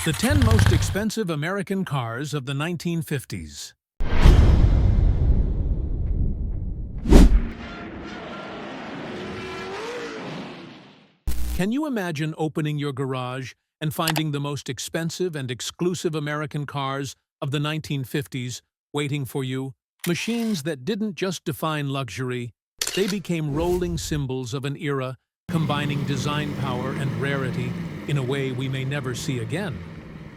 The 10 most expensive American cars of the 1950s. Can you imagine opening your garage and finding the most expensive and exclusive American cars of the 1950s waiting for you? Machines that didn't just define luxury, they became rolling symbols of an era combining design power and rarity in a way we may never see again.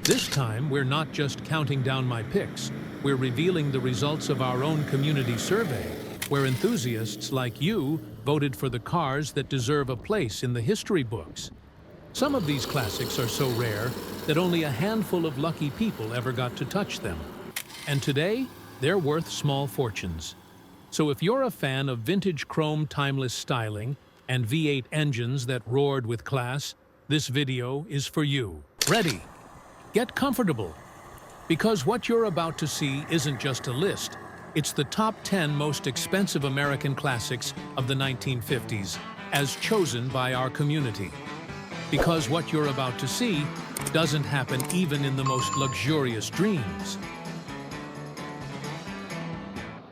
This time, we're not just counting down my picks, we're revealing the results of our own community survey, where enthusiasts like you voted for the cars that deserve a place in the history books. Some of these classics are so rare that only a handful of lucky people ever got to touch them. And today, they're worth small fortunes. So if you're a fan of vintage chrome timeless styling and V8 engines that roared with class, this video is for you. Ready? Get comfortable, because what you're about to see isn't just a list, it's the top 10 most expensive American classics of the 1950s, as chosen by our community. Because what you're about to see doesn't happen even in the most luxurious dreams.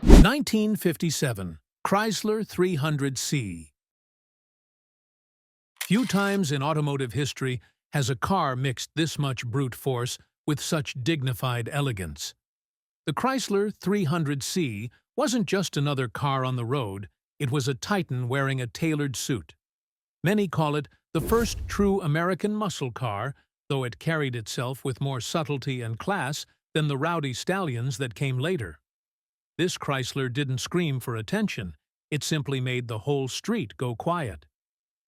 1957, Chrysler 300C. Few times in automotive history has a car mixed this much brute force with such dignified elegance. The Chrysler 300C wasn't just another car on the road, it was a titan wearing a tailored suit. Many call it the first true American muscle car, though it carried itself with more subtlety and class than the rowdy stallions that came later. This Chrysler didn't scream for attention, it simply made the whole street go quiet.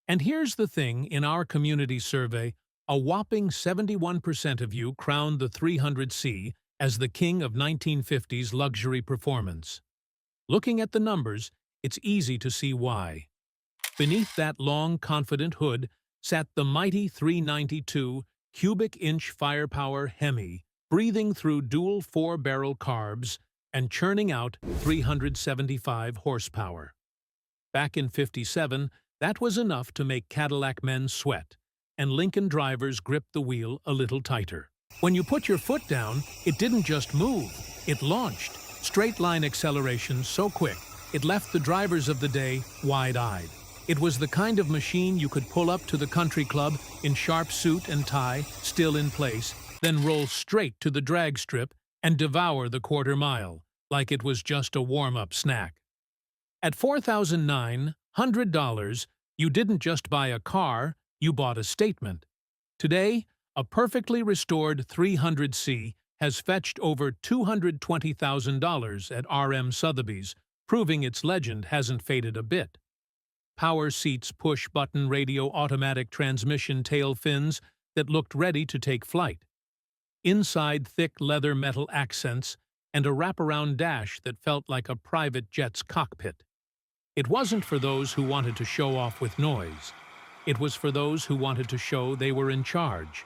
And here's the thing, in our community survey, a whopping 71% of you crowned the 300C as the king of 1950s luxury performance. Looking at the numbers, it's easy to see why. Beneath that long, confident hood sat the mighty 392 cubic-inch firepower Hemi, breathing through dual 4-barrel carbs and churning out 375 horsepower. Back in '57, that was enough to make Cadillac men sweat, and Lincoln drivers gripped the wheel a little tighter. When you put your foot down, it didn't just move, it launched. Straight-line acceleration so quick, it left the drivers of the day wide-eyed. It was the kind of machine you could pull up to the country club in sharp suit and tie, still in place, then roll straight to the drag strip and devour the quarter mile, like it was just a warm-up snack. At $4,900, you didn't just buy a car, you bought a statement. Today, a perfectly restored 300C has fetched over $220,000 at RM Sotheby's, proving its legend hasn't faded a bit. Power seats, push-button radio automatic transmission tail fins that looked ready to take flight. Inside, thick leather metal accents and a wraparound dash that felt like a private jet's cockpit. It wasn't for those who wanted to show off with noise. It was for those who wanted to show they were in charge.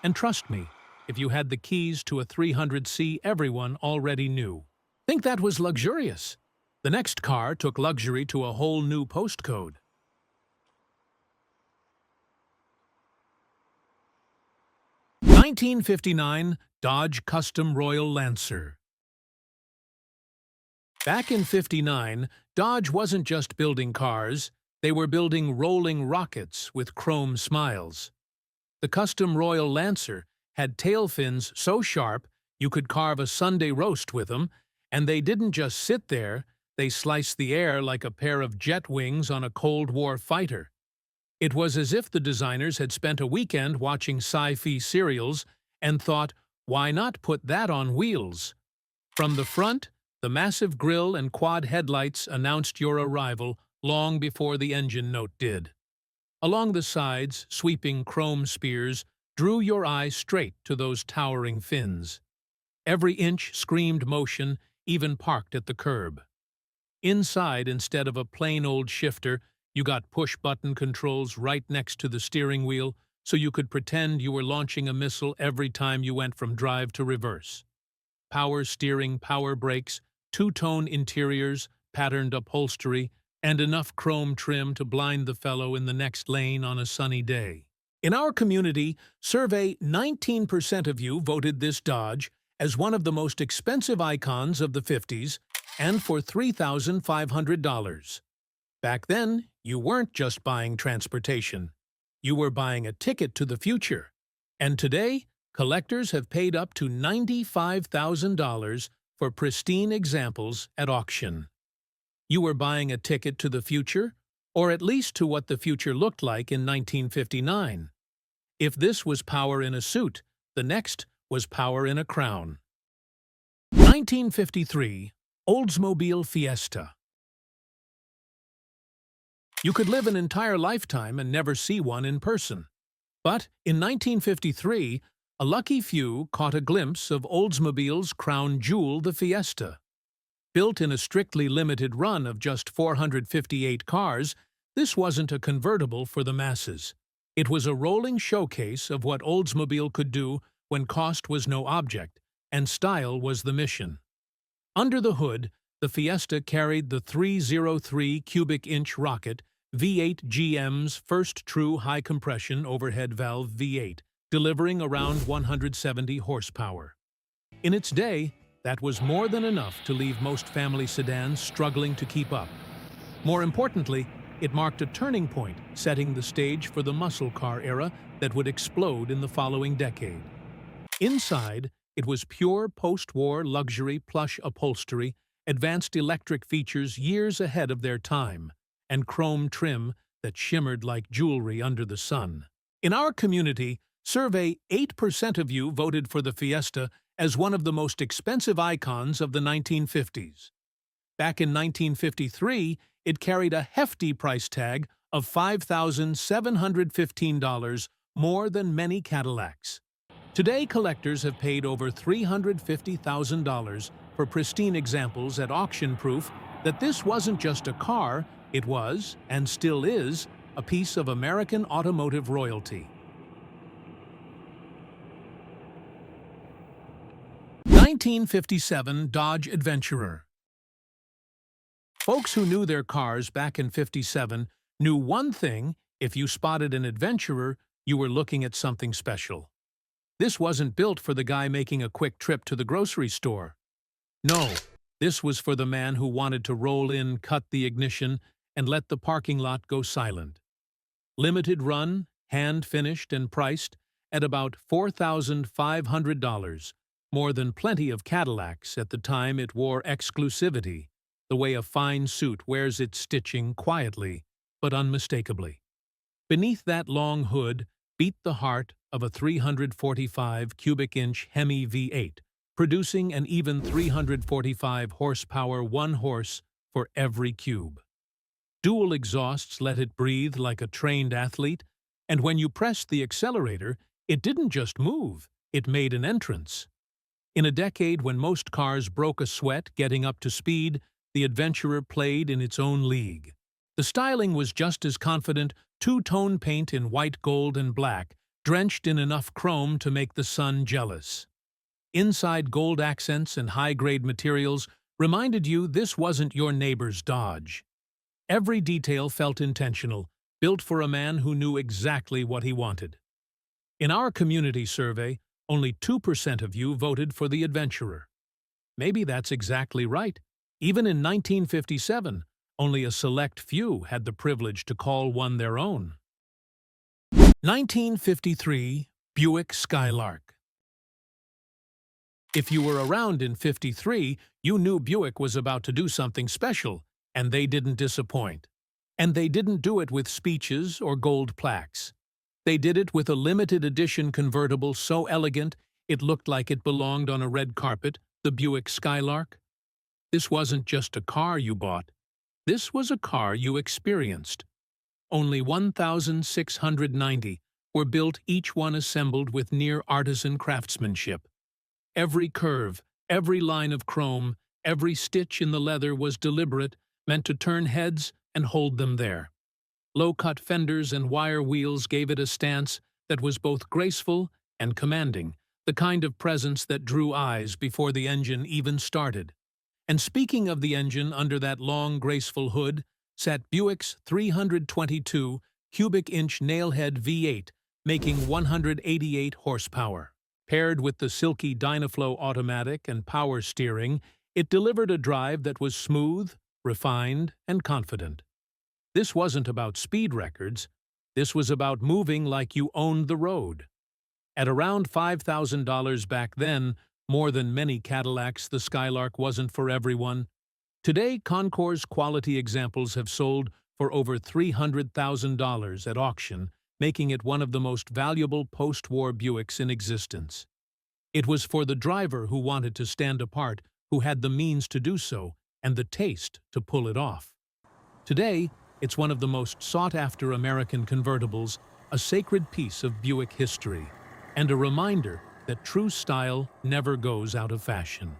And trust me, if you had the keys to a 300C, everyone already knew. Think that was luxurious? The next car took luxury to a whole new postcode. 1959, Dodge Custom Royal Lancer. Back in '59, Dodge wasn't just building cars, they were building rolling rockets with chrome smiles. The Custom Royal Lancer had tail fins so sharp you could carve a Sunday roast with them, and they didn't just sit there, they sliced the air like a pair of jet wings on a Cold War fighter. It was as if the designers had spent a weekend watching sci-fi serials and thought, why not put that on wheels? From the front, the massive grille and quad headlights announced your arrival long before the engine note did. Along the sides, sweeping chrome spears drew your eye straight to those towering fins. Every inch screamed motion, even parked at the curb. Inside, instead of a plain old shifter, you got push-button controls right next to the steering wheel, so you could pretend you were launching a missile every time you went from drive to reverse. Power steering, power brakes, two-tone interiors, patterned upholstery, and enough chrome trim to blind the fellow in the next lane on a sunny day. In our community survey, 19% of you voted this Dodge as one of the most expensive icons of the 50s and for $3,500. Back then, you weren't just buying transportation. You were buying a ticket to the future. And today, collectors have paid up to $95,000 for pristine examples at auction. You were buying a ticket to the future, or at least to what the future looked like in 1959. If this was power in a suit, the next was power in a crown. 1953, Oldsmobile Fiesta. You could live an entire lifetime and never see one in person. But in 1953, a lucky few caught a glimpse of Oldsmobile's crown jewel, the Fiesta. Built in a strictly limited run of just 458 cars, this wasn't a convertible for the masses. It was a rolling showcase of what Oldsmobile could do when cost was no object, and style was the mission. Under the hood, the Fiesta carried the 303 cubic-inch rocket V8 GM's first true high-compression overhead valve V8, delivering around 170 horsepower. In its day, that was more than enough to leave most family sedans struggling to keep up. More importantly, it marked a turning point, setting the stage for the muscle car era that would explode in the following decade. Inside, it was pure post-war luxury plush upholstery, advanced electric features years ahead of their time, and chrome trim that shimmered like jewelry under the sun. In our community survey, 8% of you voted for the Fiesta as one of the most expensive icons of the 1950s. Back in 1953, it carried a hefty price tag of $5,715, more than many Cadillacs. Today, collectors have paid over $350,000 for pristine examples at auction, proof that this wasn't just a car, it was, and still is, a piece of American automotive royalty. 1957 Dodge Adventurer. Folks who knew their cars back in '57 knew one thing: if you spotted an adventurer, you were looking at something special. This wasn't built for the guy making a quick trip to the grocery store. No, this was for the man who wanted to roll in, cut the ignition, and let the parking lot go silent. Limited run, hand-finished and priced at about $4,500, more than plenty of Cadillacs at the time. It wore exclusivity, the way a fine suit wears its stitching quietly, but unmistakably. Beneath that long hood beat the heart of a 345 cubic-inch Hemi V8, producing an even 345 horsepower, 1 horse for every cube. Dual exhausts let it breathe like a trained athlete, and when you pressed the accelerator, it didn't just move, it made an entrance. In a decade when most cars broke a sweat getting up to speed, the Adventurer played in its own league. The styling was just as confident, two-tone paint in white, gold, and black, drenched in enough chrome to make the sun jealous. Inside, gold accents and high-grade materials reminded you this wasn't your neighbor's Dodge. Every detail felt intentional, built for a man who knew exactly what he wanted. In our community survey, only 2% of you voted for the Adventurer. Maybe that's exactly right. Even in 1957, only a select few had the privilege to call one their own. 1953 Buick Skylark. If you were around in '53, you knew Buick was about to do something special, and they didn't disappoint. And they didn't do it with speeches or gold plaques. They did it with a limited edition convertible so elegant it looked like it belonged on a red carpet, the Buick Skylark. This wasn't just a car you bought. This was a car you experienced. Only 1,690 were built, each one assembled with near artisan craftsmanship. Every curve, every line of chrome, every stitch in the leather was deliberate, meant to turn heads and hold them there. Low-cut fenders and wire wheels gave it a stance that was both graceful and commanding, the kind of presence that drew eyes before the engine even started. And speaking of the engine, under that long, graceful hood sat Buick's 322 cubic-inch nailhead V8 making 188 horsepower. Paired with the silky Dynaflow automatic and power steering, it delivered a drive that was smooth, refined, and confident. This wasn't about speed records. This was about moving like you owned the road. At around $5,000 back then, more than many Cadillacs, the Skylark wasn't for everyone. Today, Concours quality examples have sold for over $300,000 at auction, making it one of the most valuable post-war Buicks in existence. It was for the driver who wanted to stand apart, who had the means to do so, and the taste to pull it off. Today, it's one of the most sought-after American convertibles, a sacred piece of Buick history, and a reminder that true style never goes out of fashion.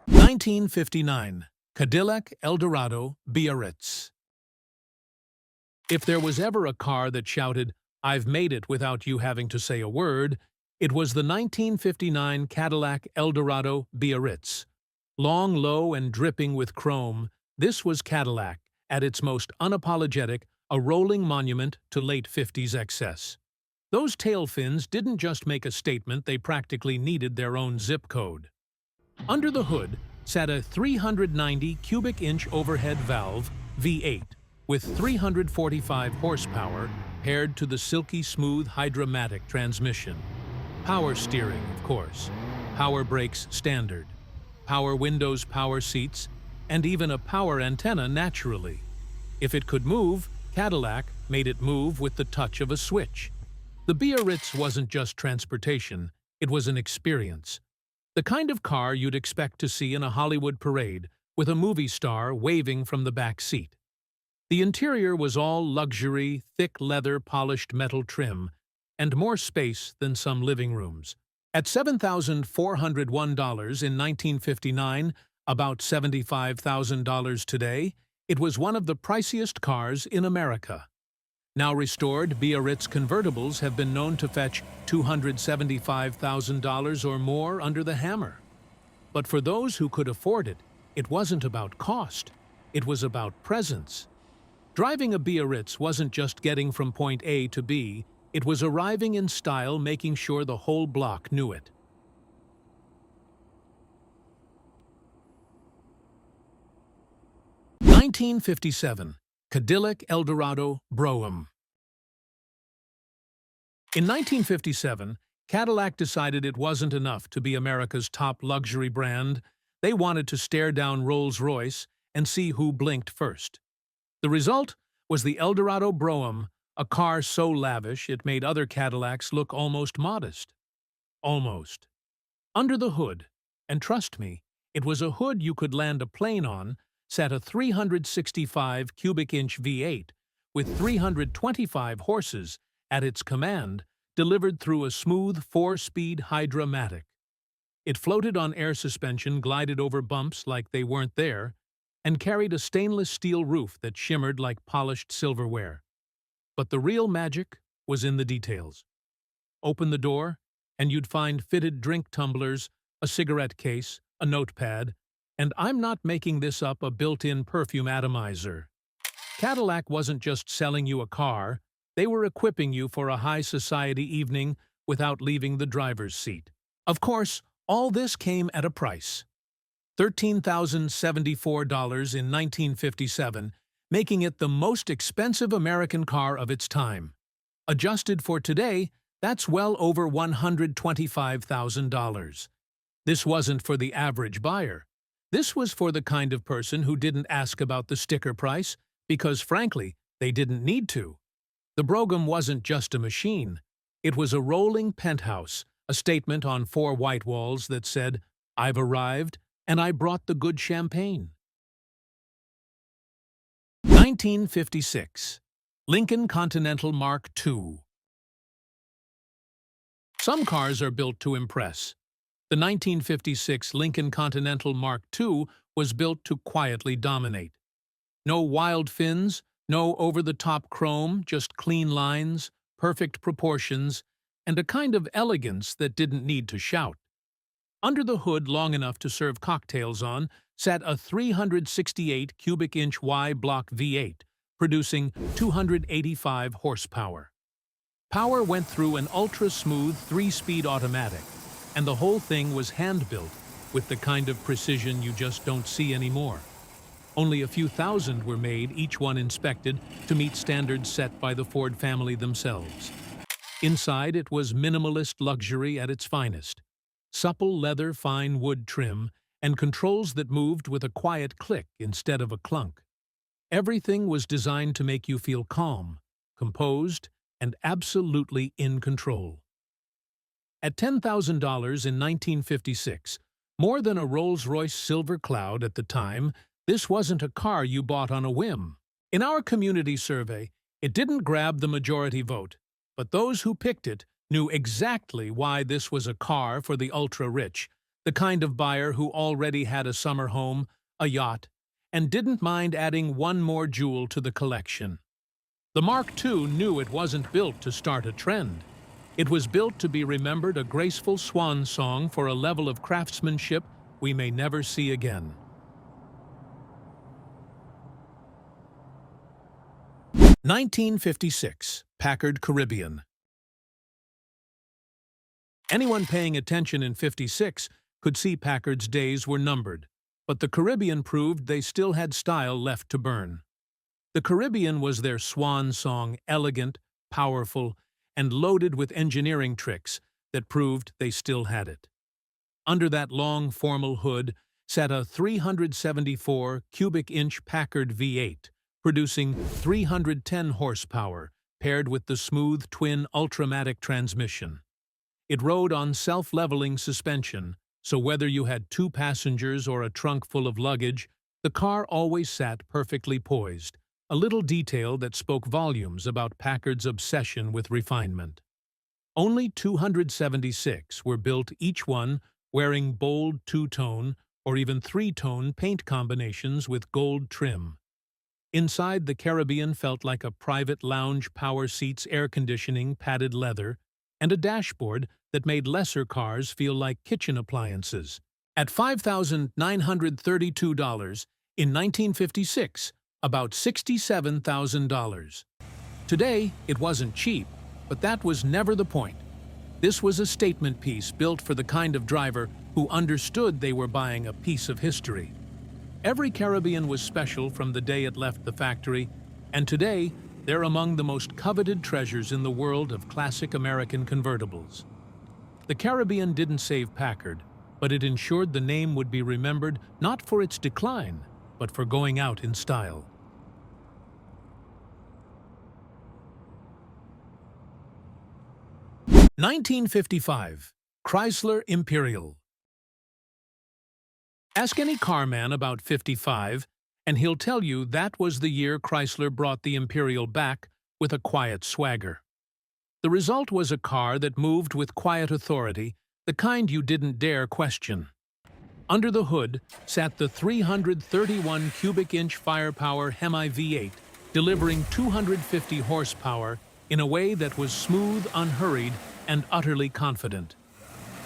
(1959) Cadillac Eldorado Biarritz. If there was ever a car that shouted, "I've made it without you having to say a word," it was the 1959 Cadillac Eldorado Biarritz. Long, low, and dripping with chrome, this was Cadillac, at its most unapologetic, a rolling monument to late 50s excess. Those tail fins didn't just make a statement, they practically needed their own zip code. Under the hood sat a 390 cubic inch overhead valve V8 with 345 horsepower paired to the silky smooth Hydra-matic transmission. Power steering, of course. Power brakes standard. Power windows, power seats, and even a power antenna naturally. If it could move, Cadillac made it move with the touch of a switch. The Biarritz wasn't just transportation, it was an experience. The kind of car you'd expect to see in a Hollywood parade, with a movie star waving from the back seat. The interior was all luxury, thick leather polished metal trim, and more space than some living rooms. At $7,401 in 1959, about $75,000 today, it was one of the priciest cars in America. Now restored, Biarritz convertibles have been known to fetch $275,000 or more under the hammer. But for those who could afford it, it wasn't about cost. It was about presence. Driving a Biarritz wasn't just getting from point A to B, it was arriving in style, making sure the whole block knew it. (1957) Cadillac Eldorado Brougham. In 1957, Cadillac decided it wasn't enough to be America's top luxury brand. They wanted to stare down Rolls-Royce and see who blinked first. The result was the Eldorado Brougham, a car so lavish it made other Cadillacs look almost modest. Almost. Under the hood, and trust me, it was a hood you could land a plane on, sat a 365 cubic inch V8 with 325 horses at its command, delivered through a smooth 4-speed Hydra-matic. It floated on air suspension, glided over bumps like they weren't there, and carried a stainless steel roof that shimmered like polished silverware. But the real magic was in the details. Open the door, and you'd find fitted drink tumblers, a cigarette case, a notepad, and I'm not making this up, a built-in perfume atomizer. Cadillac wasn't just selling you a car, they were equipping you for a high-society evening without leaving the driver's seat. Of course, all this came at a price. $13,074 in 1957, making it the most expensive American car of its time. Adjusted for today, that's well over $125,000. This wasn't for the average buyer. This was for the kind of person who didn't ask about the sticker price, because frankly, they didn't need to. The Brougham wasn't just a machine. It was a rolling penthouse, a statement on 4 white walls that said, "I've arrived, and I brought the good champagne." 1956. Lincoln Continental Mark II. Some cars are built to impress. The 1956 Lincoln Continental Mark II was built to quietly dominate. No wild fins, no over-the-top chrome, just clean lines, perfect proportions, and a kind of elegance that didn't need to shout. Under the hood, long enough to serve cocktails on, sat a 368 cubic inch Y block V8 producing 285 horsepower. Power went through an ultra-smooth 3-speed automatic, and the whole thing was hand-built with the kind of precision you just don't see anymore. Only a few thousand were made, each one inspected to meet standards set by the Ford family themselves. Inside, it was minimalist luxury at its finest. Supple leather, fine wood trim, and controls that moved with a quiet click instead of a clunk. Everything was designed to make you feel calm, composed, and absolutely in control. At $10,000 in 1956, more than a Rolls-Royce Silver Cloud at the time, this wasn't a car you bought on a whim. In our community survey, it didn't grab the majority vote, but those who picked it knew exactly why this was a car for the ultra-rich, the kind of buyer who already had a summer home, a yacht, and didn't mind adding one more jewel to the collection. The Mark II knew it wasn't built to start a trend. It was built to be remembered, a graceful swan song for a level of craftsmanship we may never see again. 1956, Packard Caribbean. Anyone paying attention in '56 could see Packard's days were numbered, but the Caribbean proved they still had style left to burn. The Caribbean was their swan song, elegant, powerful, and loaded with engineering tricks that proved they still had it. Under that long, formal hood sat a 374 cubic-inch Packard V8, producing 310 horsepower, paired with the smooth twin Ultramatic transmission. It rode on self-leveling suspension, so whether you had 2 passengers or a trunk full of luggage, the car always sat perfectly poised, a little detail that spoke volumes about Packard's obsession with refinement. Only 276 were built, each one wearing bold 2-tone or even 3-tone paint combinations with gold trim. Inside, the Caribbean felt like a private lounge, power seats, air conditioning, padded leather, and a dashboard that made lesser cars feel like kitchen appliances. At $5,932 in 1956, about $67,000. Today, it wasn't cheap, but that was never the point. This was a statement piece built for the kind of driver who understood they were buying a piece of history. Every Caribbean was special from the day it left the factory, and today they're among the most coveted treasures in the world of classic American convertibles. The Caribbean didn't save Packard, but it ensured the name would be remembered not for its decline, but for going out in style. (1955) Chrysler Imperial. Ask any carman about '55, and he'll tell you that was the year Chrysler brought the Imperial back with a quiet swagger. The result was a car that moved with quiet authority, the kind you didn't dare question. Under the hood sat the 331 cubic-inch firepower Hemi V8, delivering 250 horsepower in a way that was smooth, unhurried, and utterly confident.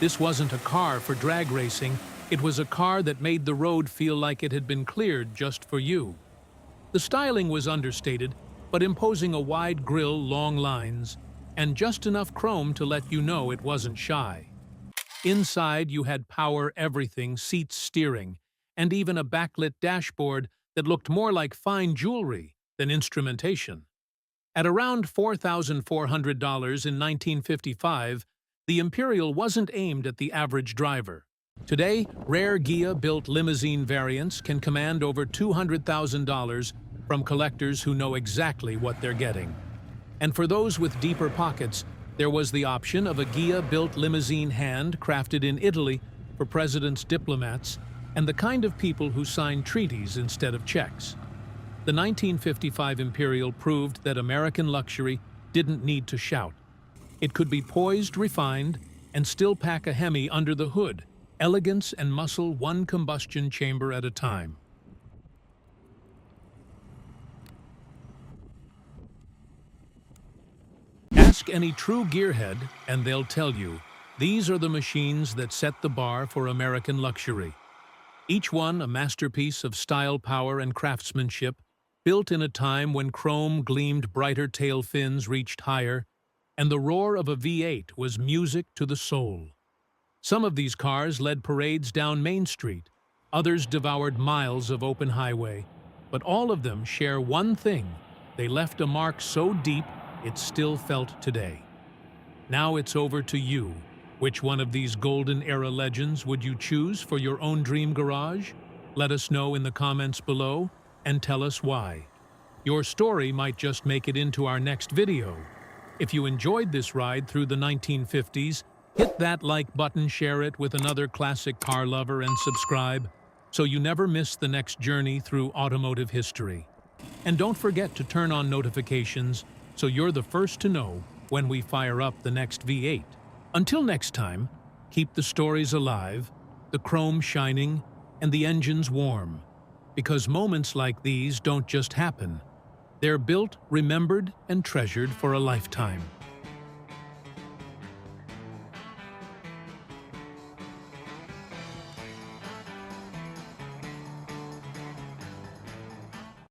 This wasn't a car for drag racing. It was a car that made the road feel like it had been cleared just for you. The styling was understated, but imposing a wide grille, long lines, and just enough chrome to let you know it wasn't shy. Inside, you had power, everything, seats, steering, and even a backlit dashboard that looked more like fine jewelry than instrumentation. At around $4,400 in 1955, the Imperial wasn't aimed at the average driver. Today, rare Ghia-built limousine variants can command over $200,000 from collectors who know exactly what they're getting. And for those with deeper pockets, there was the option of a Ghia-built limousine handcrafted in Italy for presidents, diplomats, and the kind of people who signed treaties instead of checks. The 1955 Imperial proved that American luxury didn't need to shout. It could be poised, refined, and still pack a Hemi under the hood. Elegance and muscle, one combustion chamber at a time. Ask any true gearhead, and they'll tell you, these are the machines that set the bar for American luxury. Each one a masterpiece of style, power, and craftsmanship, Built in a time when chrome gleamed brighter, tail fins reached higher, and the roar of a V8 was music to the soul. Some of these cars led parades down Main Street, others devoured miles of open highway, but all of them share one thing: they left a mark so deep it's still felt today. Now it's over to you. Which one of these golden era legends would you choose for your own dream garage? Let us know in the comments below and tell us why. Your story might just make it into our next video. If you enjoyed this ride through the 1950s, hit that like button, share it with another classic car lover, and subscribe so you never miss the next journey through automotive history. And don't forget to turn on notifications so you're the first to know when we fire up the next V8. Until next time, keep the stories alive, the chrome shining, and the engines warm. Because moments like these don't just happen. They're built, remembered, and treasured for a lifetime.